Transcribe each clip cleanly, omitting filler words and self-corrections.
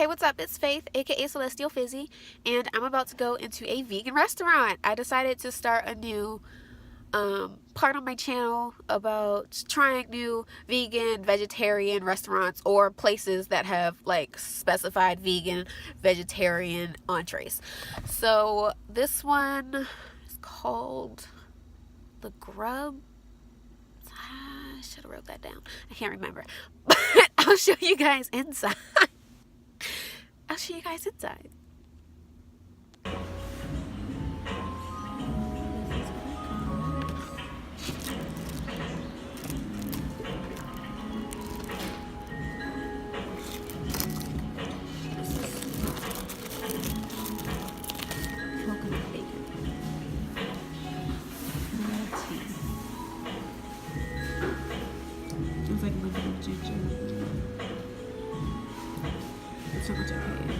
Hey, what's up? It's Faith, aka Celestial Fizzy, and I'm about to go into a vegan restaurant. I decided to start a new part on my channel about trying new vegan, vegetarian restaurants or places that have like specified vegan, vegetarian entrees. So this one is called The Grub. I should have wrote that down. I can't remember, but I'll show you guys inside. I'll show you guys inside. Coconut bacon. Tea. It's like lemon and ginger. That's how much I paid.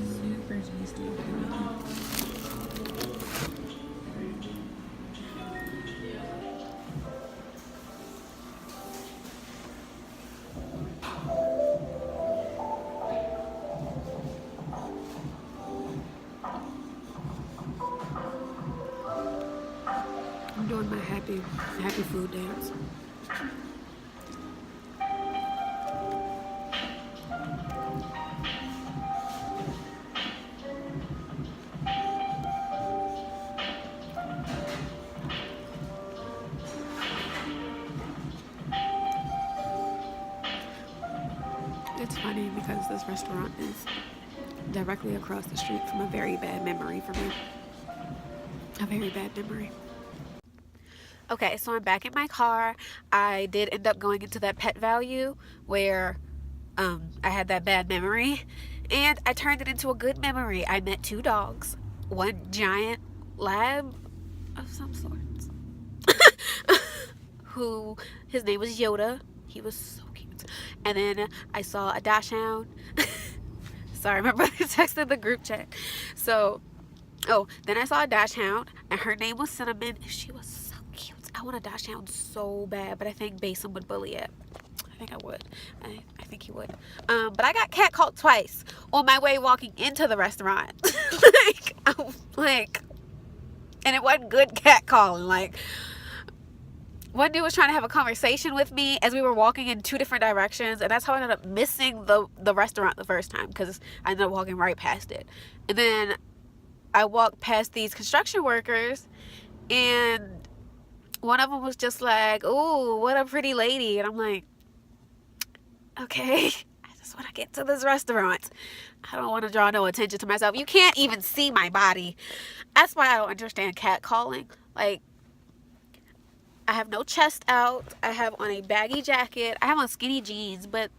Super tasty. I'm doing my happy food dance. It's funny because this restaurant is directly across the street from a very bad memory for me. A very bad memory. Okay, so I'm back in my car. I did end up going into that Pet Value where I had that bad memory, and I turned it into a good memory. I met two dogs, one giant lab of some sort, who his name was Yoda. He was so cute. And then I saw a dachshund. Sorry, my brother texted the group chat. So, then I saw a dachshund, and her name was Cinnamon, and she was so cute. I want a dachshund so bad, but I think Basin would bully it. I think I would. I think he would. But I got catcalled twice on my way walking into the restaurant. And it wasn't good catcalling. Like, one dude was trying to have a conversation with me as we were walking in two different directions, and that's how I ended up missing the restaurant the first time, because I ended up walking right past it. And then I walked past these construction workers, and one of them was just like, "Ooh, what a pretty lady," and I'm like, okay, I just want to get to this restaurant. I don't want to draw no attention to myself. You can't even see my body. That's why I don't understand catcalling. Like, I have no chest out. I have on a baggy jacket. I have on skinny jeans, but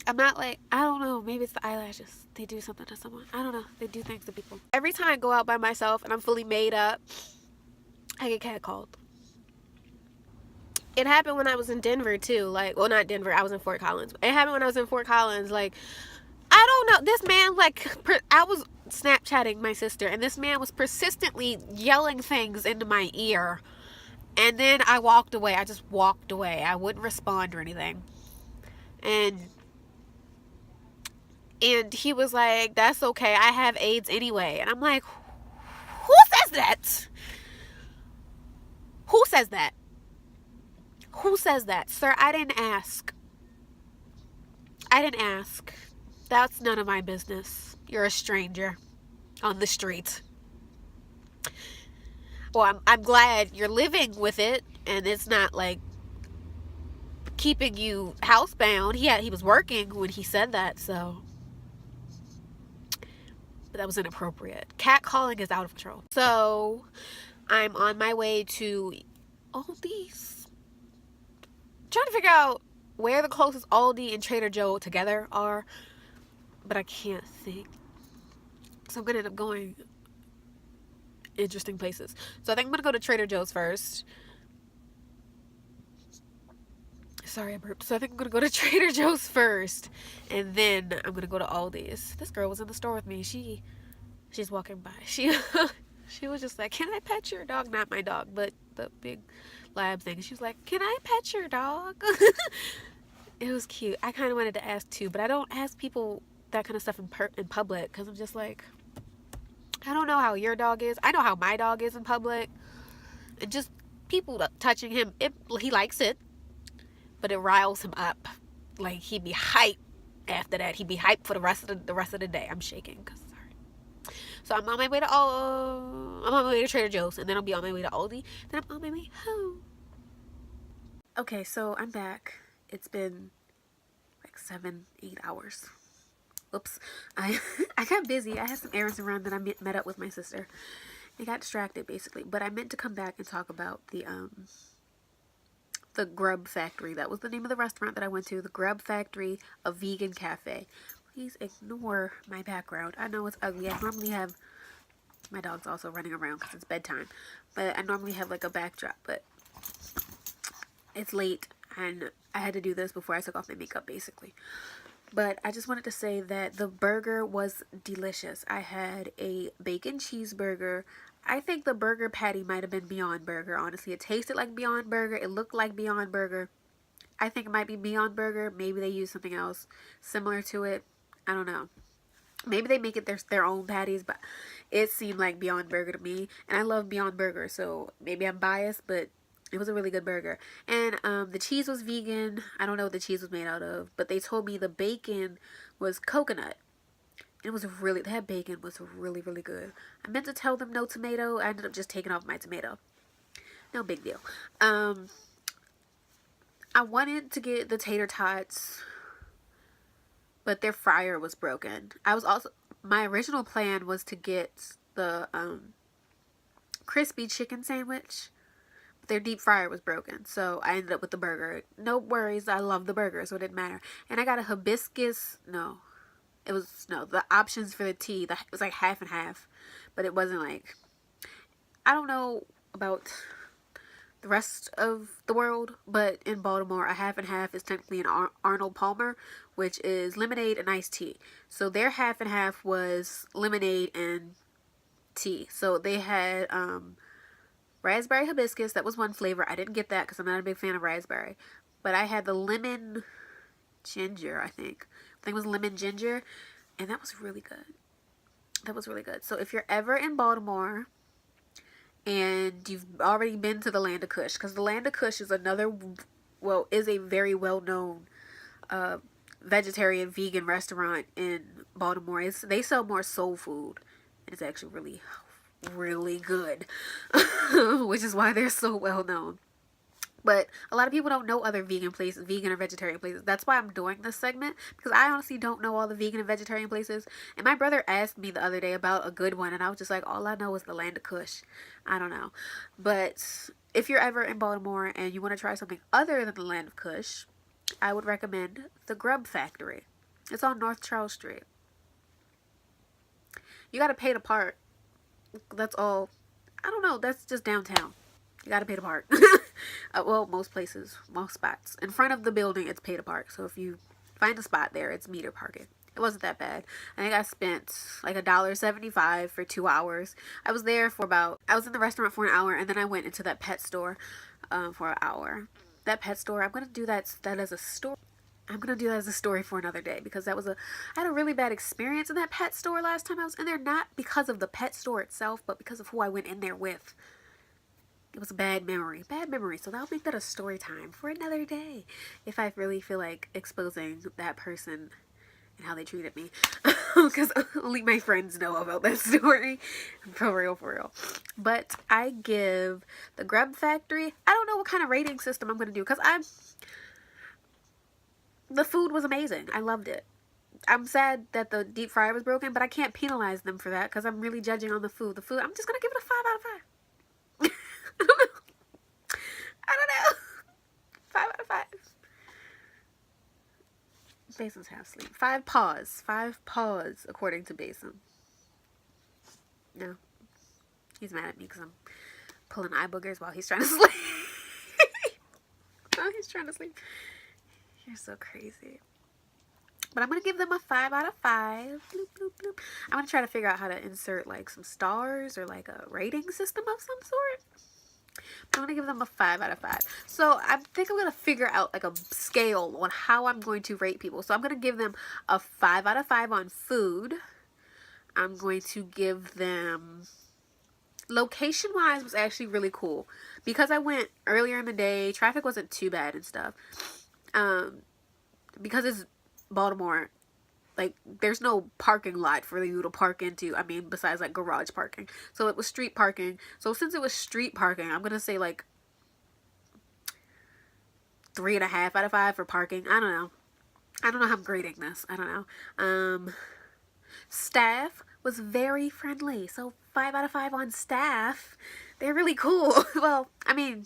I'm not like, I don't know, maybe it's the eyelashes. They do something to someone. I don't know. They do things to people. Every time I go out by myself and I'm fully made up, I get catcalled. It happened when I was in Denver too. Like, well, not Denver, I was in Fort Collins. It happened when I was in Fort Collins. Like, I don't know, this man, like, I was Snapchatting my sister, and this man was persistently yelling things into my ear, and then I walked away. I just walked away. I wouldn't respond or anything. And he was like, "That's okay, I have AIDS anyway." And I'm like, who says that? Who says that? Who says that? Sir, I didn't ask. I didn't ask. That's none of my business. You're a stranger on the street. Well, I'm glad you're living with it, and it's not like keeping you housebound. He was working when he said that, so. But that was inappropriate. Catcalling is out of control. So, I'm on my way to Aldi's. Trying to figure out where the closest Aldi and Trader Joe together are, but I can't think. So I'm gonna end up going interesting places. So I think I'm gonna go to Trader Joe's first. Sorry, I burped. So I think I'm gonna go to Trader Joe's first, and then I'm gonna go to Aldi's. This girl was in the store with me. She's walking by. She was just like, "Can I pet your dog?" Not my dog, but the big lab thing. She was like, "Can I pet your dog?" It was cute. I kind of wanted to ask too, but I don't ask people that kind of stuff in public because I'm just like, I don't know how your dog is. I know how my dog is in public. And just people touching him, he likes it, but it riles him up. Like he'd be hyped after that. He'd be hyped for the rest of the day. I'm shaking because sorry. So I'm on my way to I'm on my way to Trader Joe's, and then I'll be on my way to Aldi. Then I'm on my way home. Okay, so I'm back. It's been like 7-8 hours. Oops. I I got busy. I had some errands to run. Then I met up with my sister. I got distracted basically. But I meant to come back and talk about the Grub Factory. That was the name of the restaurant that I went to. The Grub Factory, a vegan cafe. Please ignore my background. I know it's ugly. I normally have my dog's also running around because it's bedtime. But I normally have like a backdrop, but it's late and I had to do this before I took off my makeup basically. But I just wanted to say that the burger was delicious. I had a bacon cheeseburger. I think the burger patty might have been Beyond Burger, honestly. It tasted like Beyond Burger. It looked like Beyond Burger. I think it might be Beyond Burger. Maybe they use something else similar to it. I don't know. Maybe they make it their own patties, but it seemed like Beyond Burger to me. And I love Beyond Burger, so maybe I'm biased, but it was a really good burger. And the cheese was vegan. I don't know what the cheese was made out of, but they told me the bacon was coconut. It was that bacon was really, really good. I meant to tell them no tomato. I ended up just taking off my tomato. No big deal. I wanted to get the tater tots, but their fryer was broken. My original plan was to get the crispy chicken sandwich. Their deep fryer was broken, so I ended up with the burger. No worries, I love the burger, so it didn't matter. And I got a hibiscus, the options for the tea, it was like half and half, but it wasn't like, I don't know about the rest of the world, but in Baltimore, a half and half is technically an Arnold Palmer, which is lemonade and iced tea. So their half and half was lemonade and tea. So they had, raspberry hibiscus. That was one flavor. I didn't get that because I'm not a big fan of raspberry. But I had the lemon ginger, I think. It was lemon ginger. And that was really good. That was really good. So if you're ever in Baltimore and you've already been to the Land of Kush, because the Land of Kush is is a very well-known vegetarian, vegan restaurant in Baltimore. They sell more soul food. And it's actually really good, which is why they're so well known. But a lot of people don't know other vegan or vegetarian places. That's why I'm doing this segment, because I honestly don't know all the vegan and vegetarian places. And my brother asked me the other day about a good one, and I was just like, all I know is the Land of Kush. I don't know. But if you're ever in Baltimore and you want to try something other than the Land of Kush, I would recommend the Grub Factory. It's on North Charles Street. You gotta pay to park. That's all. I don't know. That's just downtown. You gotta pay to park. Well, most spots. In front of the building, it's pay to park. So if you find a spot there, it's meter parking. It wasn't that bad. I think I spent like $1.75 for 2 hours. I was in the restaurant for an hour, and then I went into that pet store for an hour. That pet store, I'm gonna do that as a story. I'm going to do that as a story for another day, because I had a really bad experience in that pet store last time I was in there. Not because of the pet store itself, but because of who I went in there with. It was a bad memory. So I'll make that a story time for another day, if I really feel like exposing that person and how they treated me. Because only my friends know about that story. For real. But I give the Grub Factory, I don't know what kind of rating system I'm going to do, because the food was amazing. I loved it. I'm sad that the deep fryer was broken, but I can't penalize them for that because I'm really judging on the food. I'm just going to give it a 5 out of 5. I don't know. 5 out of 5. Bason's half asleep. 5 paws. 5 paws, according to Bason. No. He's mad at me because I'm pulling eye boogers while he's trying to sleep. While he's trying to sleep. You're so crazy. But I'm going to give them a 5 out of 5. Bloop, bloop, bloop. I'm going to try to figure out how to insert like some stars or like a rating system of some sort. I'm gonna give them a 5 out of 5. So I think I'm gonna figure out like a scale on how I'm going to rate people. So I'm gonna give them a 5 out of 5 on food. I'm going to give them, location wise was actually really cool because I went earlier in the day. Traffic wasn't too bad and stuff. Because it's Baltimore, like there's no parking lot for you to park into. I mean, besides like garage parking. So it was street parking. So since it was street parking, I'm gonna say like 3.5 out of 5 for parking. I don't know. I don't know how I'm grading this. I don't know. Staff was very friendly. So 5 out of 5 on staff. They're really cool. Well, I mean,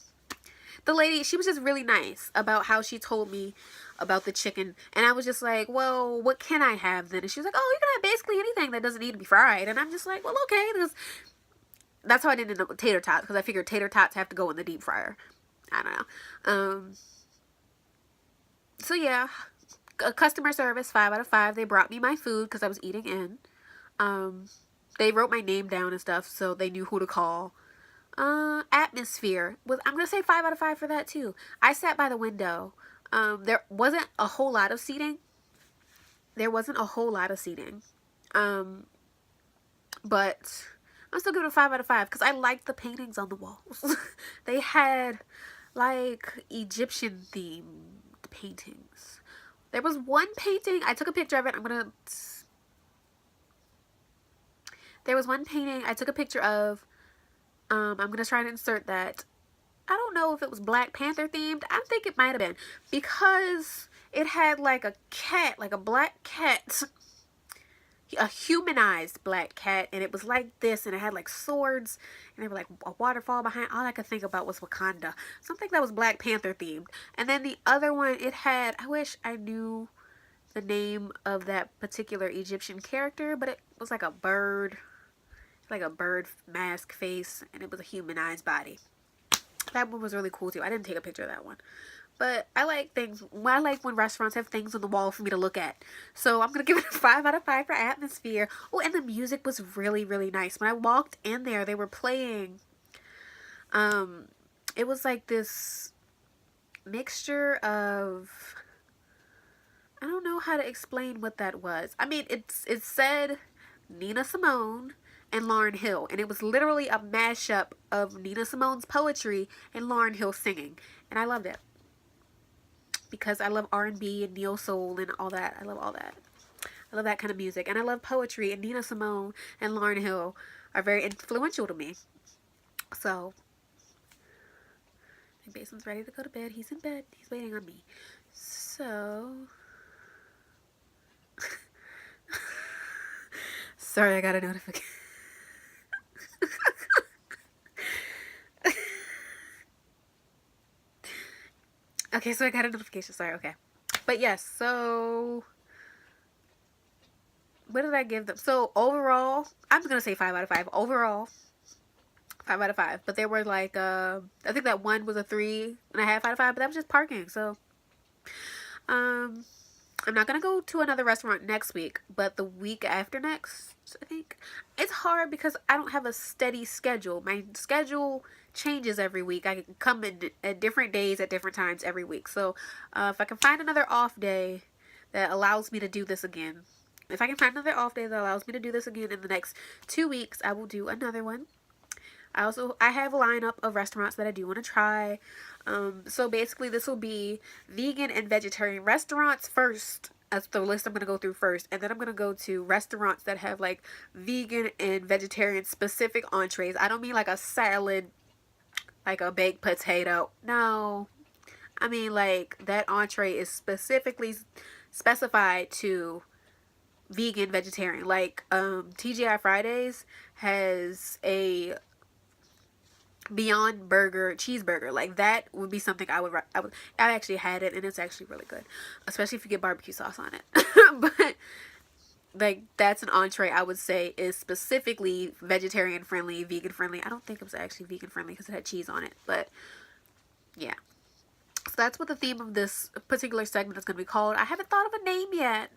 the lady, she was just really nice about how she told me about the chicken. And I was just like, well, what can I have then? And she was like, oh, you can have basically anything that doesn't need to be fried. And I'm just like, well, okay. That's how I didn't end up with tater tots, because I figured tater tots have to go in the deep fryer. I don't know. So yeah, customer service, 5 out of 5. They brought me my food because I was eating in. They wrote my name down and stuff, so they knew who to call. Atmosphere was, I'm gonna say 5 out of 5 for that too. I sat by the window. There wasn't a whole lot of seating. But I'm still giving it a 5 out of 5 because I liked the paintings on the walls. They had like Egyptian themed paintings. There was one painting, I took a picture of it. There was one painting I took a picture of. I'm gonna try to insert that. I don't know if it was Black Panther themed. I think it might have been, because it had like a cat, like a black cat, a humanized black cat, and it was like this, and it had like swords, and they were like a waterfall behind. All I could think about was Wakanda. Something that was Black Panther themed. And then the other one, it had, I wish I knew the name of that particular Egyptian character, but it was like a bird mask face, and it was a humanized body. That one was really cool too. I didn't take a picture of that one. But I like things. I like when restaurants have things on the wall for me to look at. So I'm going to give it a 5 out of 5 for atmosphere. Oh, and the music was really, really nice. When I walked in there, they were playing. It was like this mixture of, I don't know how to explain what that was. I mean, it said Nina Simone and Lauryn Hill, and it was literally a mashup of Nina Simone's poetry and Lauryn Hill singing, and I loved it because I love R&B and neo soul and all that. I love all that. I love that kind of music, and I love poetry, and Nina Simone and Lauryn Hill are very influential to me. So I think Bason's ready to go to bed. He's in bed. He's waiting on me. So sorry, I got a notification. Okay, so I got a notification. Sorry, okay. But yes, so what did I give them? So overall, I'm just going to say 5 out of 5. Overall, 5 out of 5. But there were like, I think that one was a 3.5 out of 5, but that was just parking. So, I'm not going to go to another restaurant next week, but the week after next, I think. It's hard because I don't have a steady schedule. My schedule changes every week. I can come in at different days at different times every week. So if I can find another off day that allows me to do this again, in the next 2 weeks, I will do another one. I have a lineup of restaurants that I do want to try. So basically this will be vegan and vegetarian restaurants first. That's the list I'm going to go through first. And then I'm going to go to restaurants that have like vegan and vegetarian specific entrees. I don't mean like a salad, like a baked potato. No. I mean like that entree is specifically specified to vegan, vegetarian. Like TGI Fridays has a Beyond Burger cheeseburger. Like that would be something I actually had it, and it's actually really good, especially if you get barbecue sauce on it. But like that's an entree I would say is specifically vegetarian friendly, vegan friendly. I don't think it was actually vegan friendly because it had cheese on it, but yeah. So that's what the theme of this particular segment is going to be called. I haven't thought of a name yet,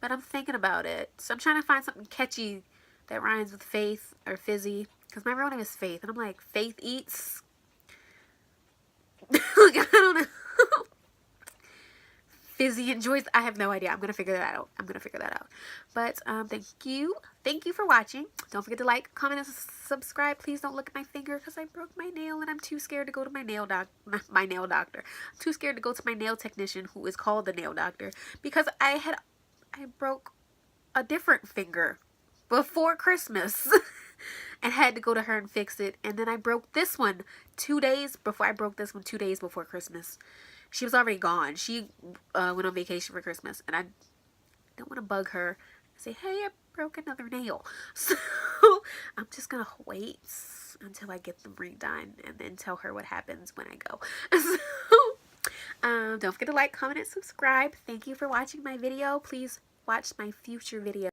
but I'm thinking about it. So I'm trying to find something catchy that rhymes with faith or fizzy, because my real name is Faith, and I'm like, Faith Eats. Like, I don't know. Fizzy enjoys. I have no idea. I'm gonna figure that out. I'm gonna figure that out. But thank you for watching. Don't forget to like, comment, and subscribe. Please don't look at my finger because I broke my nail and I'm too scared to go to my nail doctor. I'm too scared to go to my nail technician, who is called the nail doctor, because I broke a different finger before Christmas. And had to go to her and fix it. And then I broke this one 2 days before. I broke this one 2 days before Christmas. She was already gone. She went on vacation for Christmas, and I don't want to bug her and say, hey, I broke another nail. So I'm just gonna wait until I get them redone and then tell her what happens when I go. So don't forget to like, comment, and subscribe. Thank you for watching my video. Please watch my future video.